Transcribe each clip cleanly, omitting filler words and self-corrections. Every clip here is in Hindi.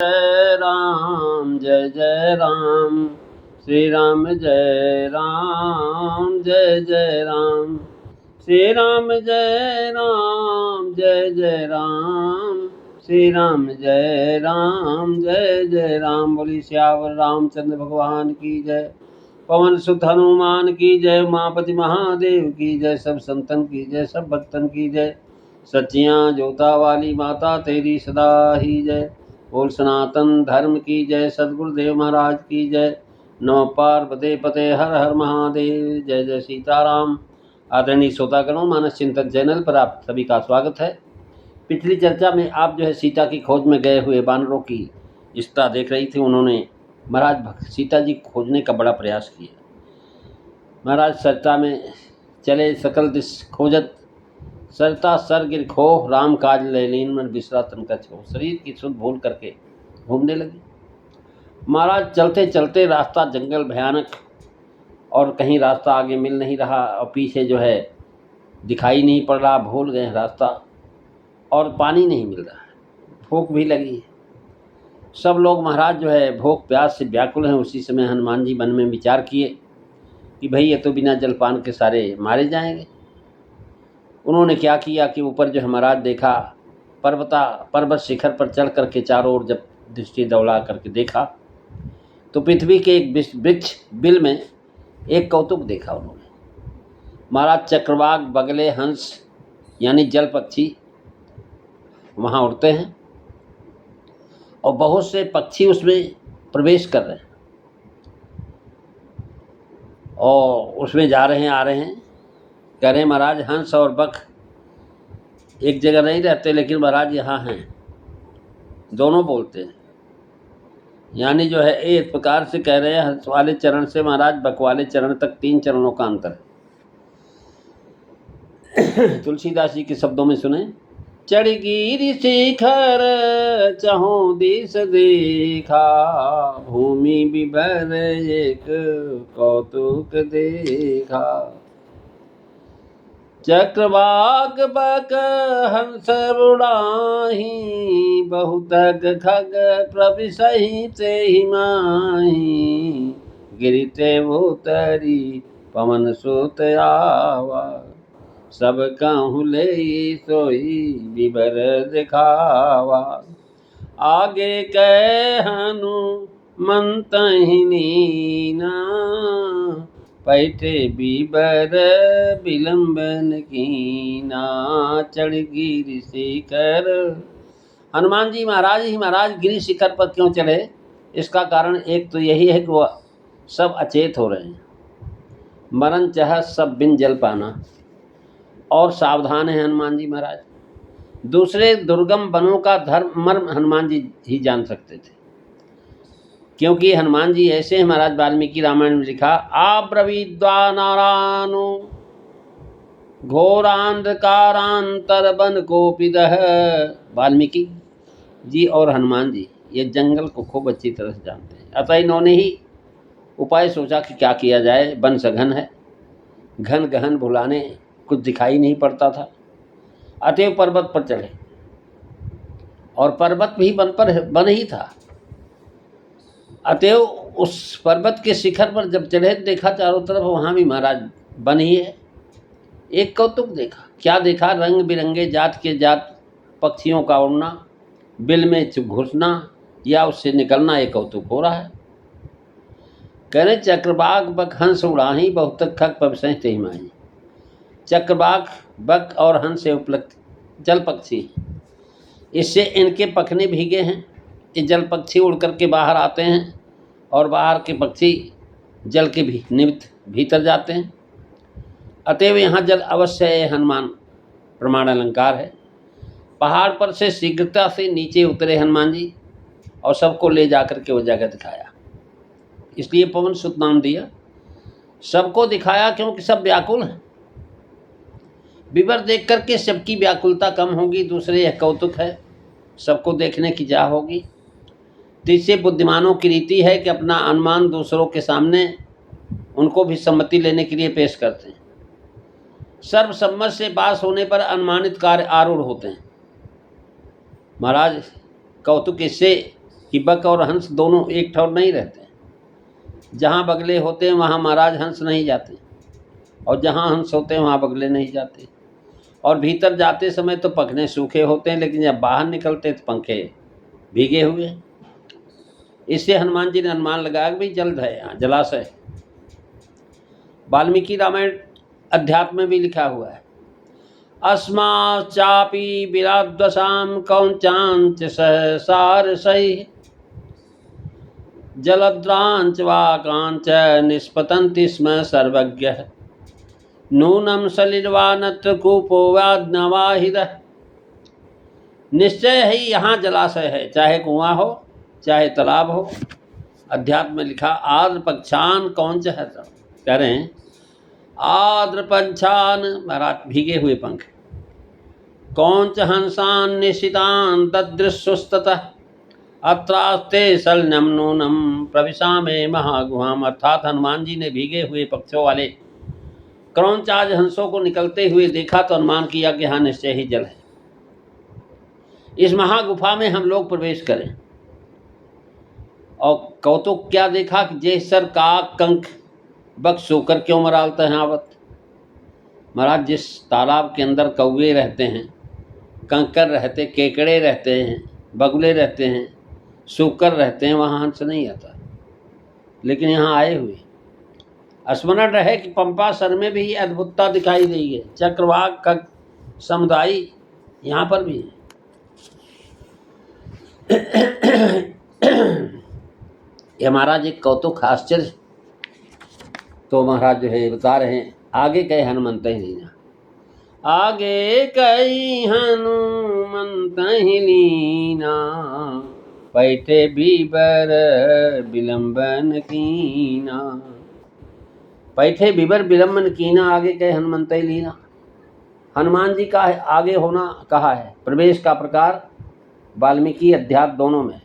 राम जय जय राम, श्री राम जय राम जय जय राम, श्री राम जय राम जय जय राम, श्री राम जय राम जय जय राम। बोली श्यावर रामचंद्र भगवान की जय, पवन सुत हनुमान की जय, उमापति महादेव की जय, सब संतन की जय, सब भक्तन की जय, सच्चियाँ जोता वाली माता तेरी सदा ही जय। बोल सनातन धर्म की जय, सदगुरुदेव महाराज की जय। नमो पार्वती पते हर हर महादेव, जय जय सीताराम। आदरणीय श्रोतागणों, मानस चिंतन चैनल पर आप सभी का स्वागत है। पिछली चर्चा में आप जो है सीता की खोज में गए हुए बानरों की विस्तार देख रही थी। उन्होंने महाराज सीता जी खोजने का बड़ा प्रयास किया। महाराज सरता में चले सकल दिश खोजत, सरता सर गिर खो, राम काज लैलीन मन बिसरा तन का छो। शरीर की सुध भूल करके घूमने लगी। महाराज चलते चलते रास्ता जंगल भयानक, और कहीं रास्ता आगे मिल नहीं रहा और पीछे जो है दिखाई नहीं पड़ रहा, भूल गए रास्ता, और पानी नहीं मिल रहा है, भूख भी लगी है। सब लोग महाराज जो है भूख प्यास से व्याकुल हैं। उसी समय हनुमान जी मन में विचार किए कि भाई ये तो बिना जलपान के सारे मारे जाएंगे। उन्होंने क्या किया कि ऊपर जो है महाराज देखा, पर्वत शिखर पर चढ़ करके चारों ओर जब दृष्टि दौड़ा करके देखा तो पृथ्वी के एक वृक्ष बिल में एक कौतुक देखा उन्होंने। महाराज चक्रवाक, बगले, हंस यानी जल पक्षी वहाँ उड़ते हैं और बहुत से पक्षी उसमें प्रवेश कर रहे हैं और उसमें जा रहे हैं, आ रहे हैं। कह रहे हैं महाराज हंस और बक एक जगह नहीं रहते, लेकिन महाराज यहाँ हैं, दोनों बोलते हैं। यानी जो है एक प्रकार से कह रहे हैं हंस वाले चरण से महाराज बक वाले चरण तक 3 चरणों का अंतर है। तुलसीदास जी के शब्दों में सुने, चढ़ गिरि शिखर चहुँ दिस देखा, भूमि विभर एक कौतुक देखा। चक्रवाक बक हंस उड़ाही, बहुतक खग प्रविशहि तेहि माही। गिरिते भूतरी पवन सुत आवा, सब कहूँ लेई सोई विभर दिखावा। आगे कह हनुमंतहि नीना, पैठे बीबर विलंबन कीना। चढ़ गिरि शिखर, हनुमान जी महाराज ही महाराज गिरि शिखर पर क्यों चढ़े? इसका कारण एक तो यही है कि वह सब अचेत हो रहे हैं, मरण चाह सब बिन जल पाना, और सावधान है हनुमान जी महाराज। दूसरे दुर्गम वनों का धर्म मर्म हनुमान जी ही जान सकते थे, क्योंकि हनुमान जी ऐसे हैं। महाराज वाल्मीकि रामायण में लिखा, आब्रवीद्वा नारायणो घोरांधकारांतर वन कोपिदः। वाल्मीकि जी और हनुमान जी ये जंगल को खूब अच्छी तरह से जानते हैं। अतः इन्होंने ही उपाय सोचा कि क्या किया जाए। वन सघन है, घन गहन भुलाने कुछ दिखाई नहीं पड़ता था। अतएव पर्वत पर चढ़े, और पर्वत भी वन ही था। अतएव उस पर्वत के शिखर पर जब चढ़े देखा चारों तरफ वहाँ भी महाराज वन ही है। एक कौतुक देखा। क्या देखा? रंग बिरंगे जात के जात पक्षियों का उड़ना, बिल में घुसना या उससे निकलना, एक कौतुक हो रहा है। कह रहे चक्रवाक बक हंस उड़ाही, बहुत खग प्रविशहि तेहि माही। चक्रवाक, बक और हंस से उपलब्ध जल पक्षी, इससे इनके पखने भीगे हैं। ये जल पक्षी उड़ करके बाहर आते हैं और बाहर के पक्षी जल के भी निमित्त भीतर जाते हैं। अतएव यहाँ जल अवश्य है, हनुमान प्रमाण अलंकार है। पहाड़ पर से शीघ्रता से नीचे उतरे हनुमान जी और सबको ले जाकर के वो जगह दिखाया। इसलिए पवन सुत नाम दिया। सबको दिखाया क्योंकि सब व्याकुल हैं। विवर देख करके सबकी व्याकुलता कम होगी। दूसरे यह कौतुक है, सबको देखने की चाह होगी। तीसरे बुद्धिमानों की रीति है कि अपना अनुमान दूसरों के सामने उनको भी सम्मति लेने के लिए पेश करते हैं। सर्वसम्मत से बास होने पर अनुमानित कार्य आरूढ़ होते हैं। महाराज कौतुक इससे कि बक और हंस दोनों एक ठौर नहीं रहते। जहाँ बगले होते हैं वहाँ महाराज हंस नहीं जाते, और जहाँ हंस होते हैं वहाँ बगले नहीं जाते। और भीतर जाते समय तो पंखे सूखे होते हैं, लेकिन जब बाहर निकलते तो पंखे भीगे हुए। इससे हनुमान जी ने अनुमान लगाया कि भाई जल्द है यहाँ जलाशय। वाल्मीकि रामायण अध्यात्म में भी लिखा हुआ है, अस्मात् चापि विराद्वसां कौञ्चाञ्च सहसारसैः जलद्राञ्च वाकाञ्च निष्पतन्ति स्म सर्वज्ञः नूनं सलिलवा नत्र कूपो वाज्ञवाहितः। निश्चय ही यहाँ जलाशय है, चाहे कुआं हो चाहे तालाब हो। अध्यात्म में लिखा आद्र पक्षान कौन है, कह रहे हैं आद्र पंचान महाराज भीगे हुए पंख, कौंच हंसान निशितान तदृशुस्ततः अत्रास्ते सलनम नूनम प्रविशामे महागुहाम। अर्थात हनुमान जी ने भीगे हुए पक्षों वाले क्रौंच आज हंसों को निकलते हुए देखा तो अनुमान किया कि हाँ निश्चय ही जल है। इस महागुफा में हम लोग प्रवेश करें। और कौतुक क्या देखा कि जैसर काक कंक बक सोकर क्यों मरालते हैं आवत। महाराज जिस तालाब के अंदर कौवे रहते हैं, कंकर रहते, केकड़े रहते हैं, बगुले रहते हैं, सूकर रहते हैं, वहाँ हंस नहीं आता। लेकिन यहाँ आए हुए स्मरण रहे कि पंपा सर में भी अद्भुतता दिखाई दी है। चक्रवाक का समुदाय यहाँ पर भी है। ये महाराज एक कौतुक आश्चर्य तो महाराज जो है बता रहे हैं। आगे कहे हनुमंत ही लीना, आगे कही हनुमंत ही लीना पैठे बीबर विलंबन कीना। पैठे बीबर विलंबन कीना, आगे कहे हनुमंत ही लीना। हनुमान जी का आगे होना कहा है। प्रवेश का प्रकार वाल्मीकि अध्यात्म दोनों में।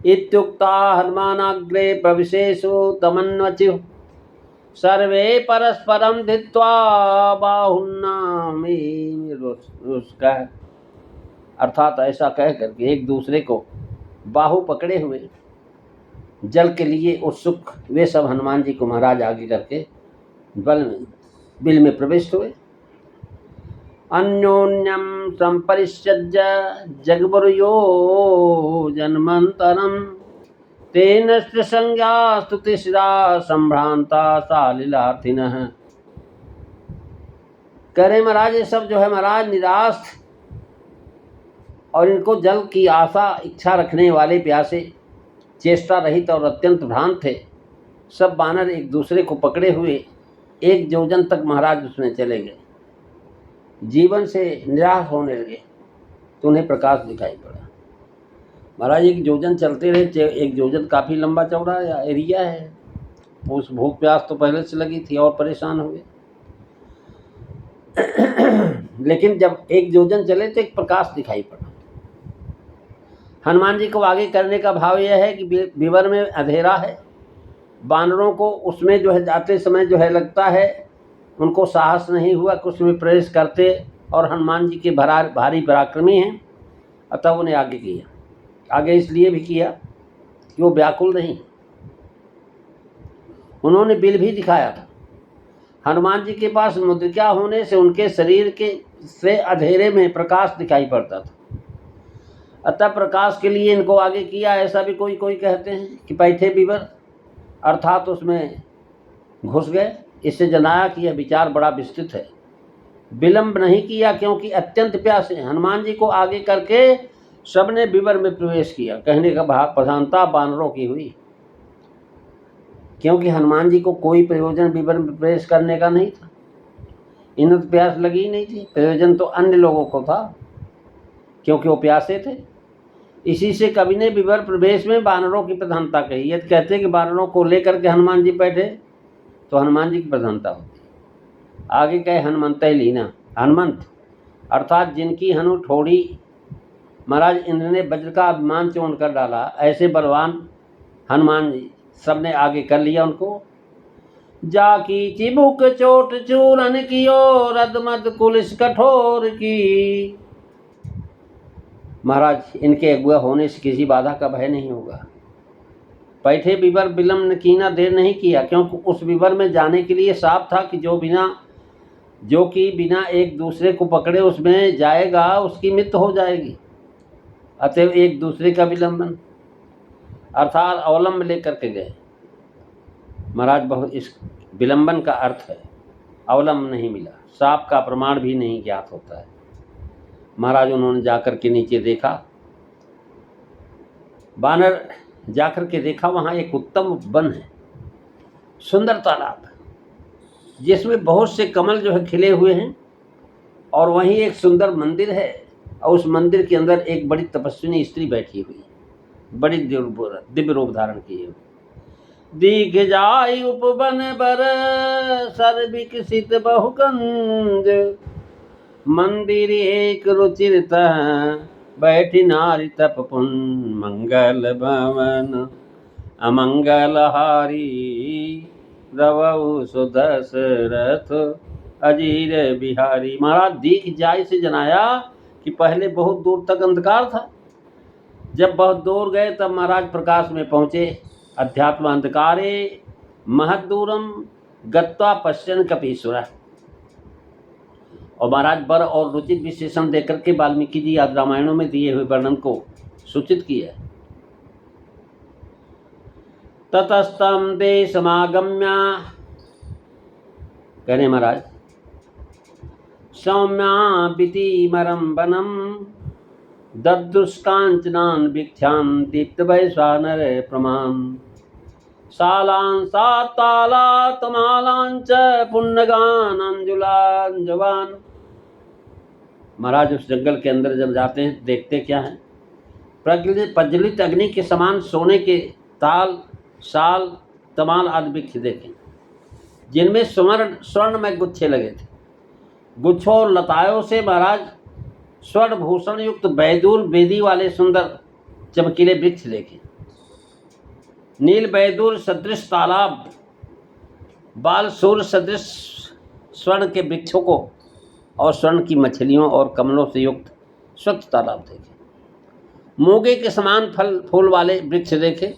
इत्युक्ता हनुमानाग्रे प्रविशेषु तमन्वचु सर्वे परस्परम धित्वा बाहुन्नामे रुष्का। अर्थात ऐसा कह करके एक दूसरे को बाहु पकड़े हुए जल के लिए उत्सुक वे सब हनुमान जी को महाराज आगे करके बिल में प्रविष्ट हुए। अन्योन्यम संपरिष्यज्य जगबरुयो जन्मंतरम तेन संज्ञा स्तुतिश्रा संभ्रांता सालिलार्थिनः। कह रहे महाराज ये सब जो है महाराज निराश और इनको जल की आशा इच्छा रखने वाले प्यासे, चेष्टा रहित और अत्यंत भ्रांत थे। सब बानर एक दूसरे को पकड़े हुए एक योजन तक महाराज उसमें चले गए। जीवन से निराश होने लगे तो उन्हें प्रकाश दिखाई पड़ा। महाराज एक योजन चलते रहे। एक योजन काफ़ी लंबा चौड़ा या एरिया है। उस भूख प्यास तो पहले से लगी थी और परेशान हो गए। लेकिन जब एक योजन चले तो एक प्रकाश दिखाई पड़ा। हनुमान जी को आगे करने का भाव यह है कि विवर में अंधेरा है। बानरों को उसमें जो है जाते समय जो है लगता है उनको साहस नहीं हुआ कि उसमें प्रवेश करते, और हनुमान जी के भारी पराक्रमी हैं, अतः उन्हें आगे किया। आगे इसलिए भी किया कि वो व्याकुल नहीं। उन्होंने बिल भी दिखाया था। हनुमान जी के पास मुद्रिका होने से उनके शरीर के से अंधेरे में प्रकाश दिखाई पड़ता था, अतः प्रकाश के लिए इनको आगे किया। ऐसा भी कोई कहते हैं कि पैठे बीबर अर्थात उसमें घुस गए। इससे जनाया कि यह विचार बड़ा विस्तृत है। विलंब नहीं किया क्योंकि अत्यंत प्यासे। हनुमान जी को आगे करके सबने बीबर में प्रवेश किया। कहने का भाव प्रधानता बानरों की हुई, क्योंकि हनुमान जी को कोई प्रयोजन बीबर में प्रवेश करने का नहीं था। इन्हें तो प्यास लगी ही नहीं थी। प्रयोजन तो अन्य लोगों को था क्योंकि वो प्यासे थे। इसी से कवि ने बीबर प्रवेश में बानरों की प्रधानता कही। यदि कहते कि बानरों को लेकर के हनुमान जी बैठे तो हनुमान जी की प्रधानता होती। आगे कहे हनुमंत ही लीना। हनुमंत अर्थात जिनकी हनु ठोड़ी महाराज इंद्र ने वज्र का अभिमान चोन कर डाला, ऐसे बलवान हनुमान जी सबने आगे कर लिया उनको। जाकी चिबुक चोट चूरन की और रदमद कुलिस कठोर की महाराज इनके अगुआ होने से किसी बाधा का भय नहीं होगा। बैठे विवर विलम्ब कीना, देर नहीं किया, क्योंकि उस विवर में जाने के लिए साफ था कि जो कि बिना एक दूसरे को पकड़े उसमें जाएगा उसकी मृत्यु हो जाएगी। अतएव एक दूसरे का विलंबन अर्थात अवलंब लेकर के गए। महाराज बहुत इस विलंबन का अर्थ है अवलंब नहीं मिला, साप का प्रमाण भी नहीं ज्ञात होता है। महाराज उन्होंने जाकर के नीचे देखा, बानर जाकर के देखा वहाँ एक उत्तम वन है, सुंदर तालाब जिसमें बहुत से कमल जो है खिले हुए हैं, और वहीं एक सुंदर मंदिर है, और उस मंदिर के अंदर एक बड़ी तपस्विनी स्त्री बैठी हुई, बड़ी दिव्य रूप धारण किए हुई। दीघ जाय उपवन बर सर विकसित बहुकंज, मंदिर एक रुचिरत बैठी नारी तप पुन, मंगल भवन अमंगल हारी रवऊ सुदशरथ अजीर बिहारी। महाराज दीघ जाय से जनाया कि पहले बहुत दूर तक अंधकार था, जब बहुत दूर गए तब महाराज प्रकाश में पहुँचे। अध्यात्म अंधकारे महदूरम गत्वा पश्यन् कपीश्वर। और महाराज बर और रुचित विशेषण देकर के वाल्मीकि जी आदि रामायणों में दिए हुए वर्णन को सूचित किया। ततस्तम देशमागम्य, कहने महाराज सौम्या बितिमरम वनम दद्दुष्कांचनान भिक्षां दीप्त वैश्वानर प्रमाम, शालां सातालातमालां च पुण्यगान अंजुलांजवान। महाराज उस जंगल के अंदर जब जाते हैं देखते क्या है, प्रज्वलित अग्नि के समान सोने के ताल, शाल, तमाल आदि वृक्ष देखे, जिनमें स्वर्ण में गुच्छे लगे थे। गुच्छों और लताओं से महाराज स्वर्ण भूषण युक्त बैदूर बेदी वाले सुंदर चमकीले वृक्ष देखे। नील बैदूर सदृश तालाब, बाल सूर्य सदृश स्वर्ण के वृक्षों को, और स्वर्ण की मछलियों और कमलों से युक्त स्वच्छ तालाब देखे। मूंगे के समान फल फूल वाले वृक्ष देखे।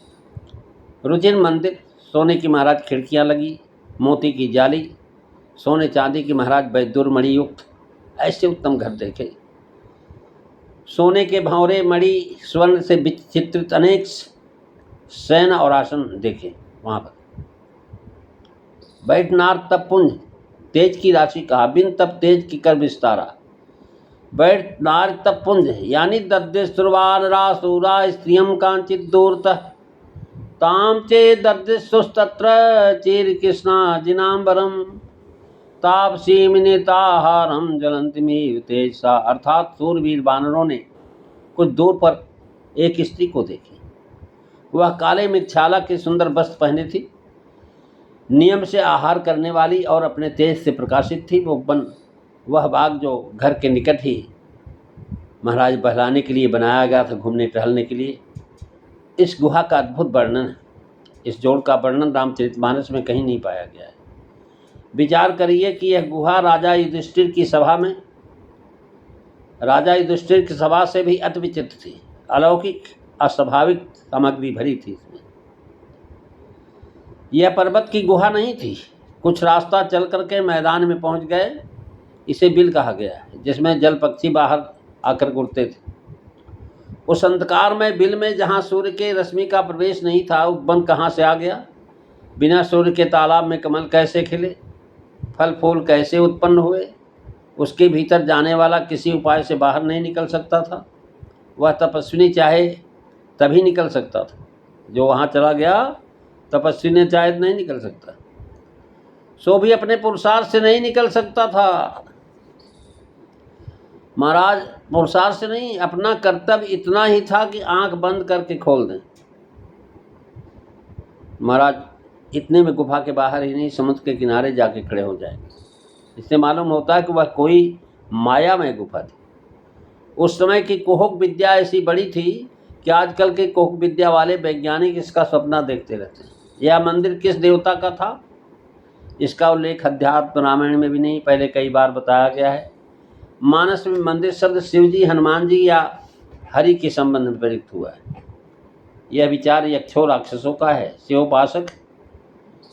रुचिर मंदिर, सोने की महाराज खिड़कियां लगी, मोती की जाली, सोने चांदी की महाराज बैदूर मणि युक्त ऐसे उत्तम घर देखे। सोने के भंवरे मणि स्वर्ण से विचित्रित अनेक शयन और आसन देखे। वहाँ पर बैठ नार तप पुंज, तेज की राशि कहा, बिन तप तेज की कर विस्तारा। बैठ नार तप पुंज यानी दद्दिश्रुवान रासूरा स्त्रियम कांचित दूरतः, ताम चे दद्दिशुस्तत्र चीर कृष्णा जिनांबरम, तापसी मिनिताहारम ज्वलंतमीव तेजसा। अर्थात सूरवीर वानरों ने कुछ दूर पर एक स्त्री को देखी। वह काले मृगछाला के सुंदर वस्त्र पहने थी, नियम से आहार करने वाली और अपने तेज से प्रकाशित थी। वह बाग जो घर के निकट ही महाराज बहलाने के लिए बनाया गया था, घूमने टहलने के लिए, इस गुहा का अद्भुत वर्णन है। इस जोड़ का वर्णन रामचरितमानस में कहीं नहीं पाया गया है। विचार करिए कि यह गुहा राजा युधिष्ठिर की सभा से भी अति विचित्र थी, अलौकिक अस्वाभाविक सामग्री भरी थी इसमें। यह पर्वत की गुहा नहीं थी। कुछ रास्ता चल करके मैदान में पहुंच गए, इसे बिल कहा गया है, जिसमें जल पक्षी बाहर आकर उड़ते थे। उस अंधकार में बिल में जहाँ सूर्य के रश्मि का प्रवेश नहीं था, उपवन कहाँ से आ गया? बिना सूर्य के तालाब में कमल कैसे खिले? फल फूल कैसे उत्पन्न हुए? उसके भीतर जाने वाला किसी उपाय से बाहर नहीं निकल सकता था। वह तपस्विनी चाहे तभी निकल सकता था, जो वहाँ चला गया तपस्वी ने चाहे नहीं निकल सकता, सो भी अपने पुरुषार्थ से नहीं निकल सकता था। महाराज पुरुषार्थ से नहीं, अपना कर्तव्य इतना ही था कि आंख बंद करके खोल दें। महाराज इतने में गुफा के बाहर ही नहीं, समुद्र के किनारे जाके खड़े हो जाएंगे। इससे मालूम होता है कि वह कोई मायामय गुफा थी। उस समय की कुहुक विद्या ऐसी बड़ी थी कि आजकल के कुहुक विद्या वाले वैज्ञानिक इसका सपना देखते रहते हैं। यह मंदिर किस देवता का था, इसका उल्लेख अध्यात्म रामायण में भी नहीं, पहले कई बार बताया गया है। मानस में मंदिर शब्द शिव जी, हनुमान जी या हरि के संबंध में प्रयुक्त हुआ है। यह विचार यक्षों राक्षसों का है, शिवोपासक,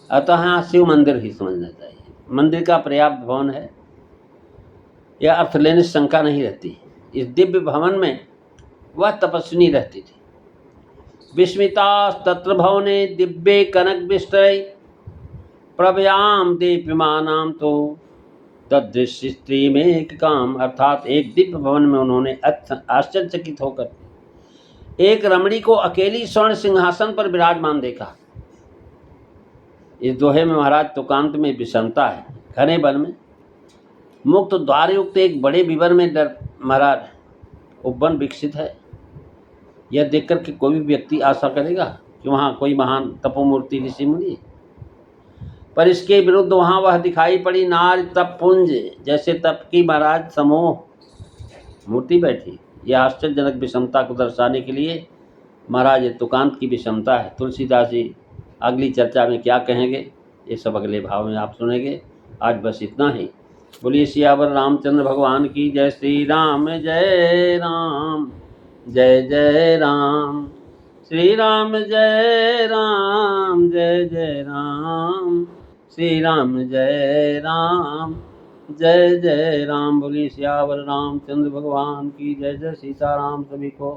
अतः यहाँ शिव मंदिर ही समझना चाहिए। मंदिर का पर्याप्त भवन है, यह अर्थ लेने से शंका नहीं रहती। इस दिव्य भवन में वह तपस्विनी रहती थी। विस्मिता तत्र भवने दिव्ये कनक विस्तरै प्रभयाम दीप्यमानाम तो तदृश्य स्त्री में एक काम, अर्थात एक दिव्य भवन में उन्होंने आश्चर्यचकित होकर एक रमणी को अकेली स्वर्ण सिंहासन पर विराजमान देखा। इस दोहे में महाराज तुकांत में विषमता है। घने वन में मुक्त द्वार युक्त एक बड़े विवर में महाराज उपवन विकसित है। यह देखकर के कोई भी व्यक्ति आशा करेगा कि वहाँ कोई महान तपोमूर्ति ऋषि मुनि, पर इसके विरुद्ध वहाँ वह दिखाई पड़ी नार तप पुंज, जैसे तप की महाराज समूह मूर्ति बैठी। यह आश्चर्यजनक विषमता को दर्शाने के लिए महाराज तुकांत की विषमता है। तुलसीदास जी अगली चर्चा में क्या कहेंगे ये सब अगले भाव में आप सुनेंगे। आज बस इतना ही। बोलिए सियावर रामचंद्र भगवान की जय। श्री राम जय राम, जय जय राम। श्री राम जय राम, जय जय राम। श्री राम जय राम, जय जय राम। बोलिए सियावर रामचंद्र भगवान की जय। जय सीताराम सभी को।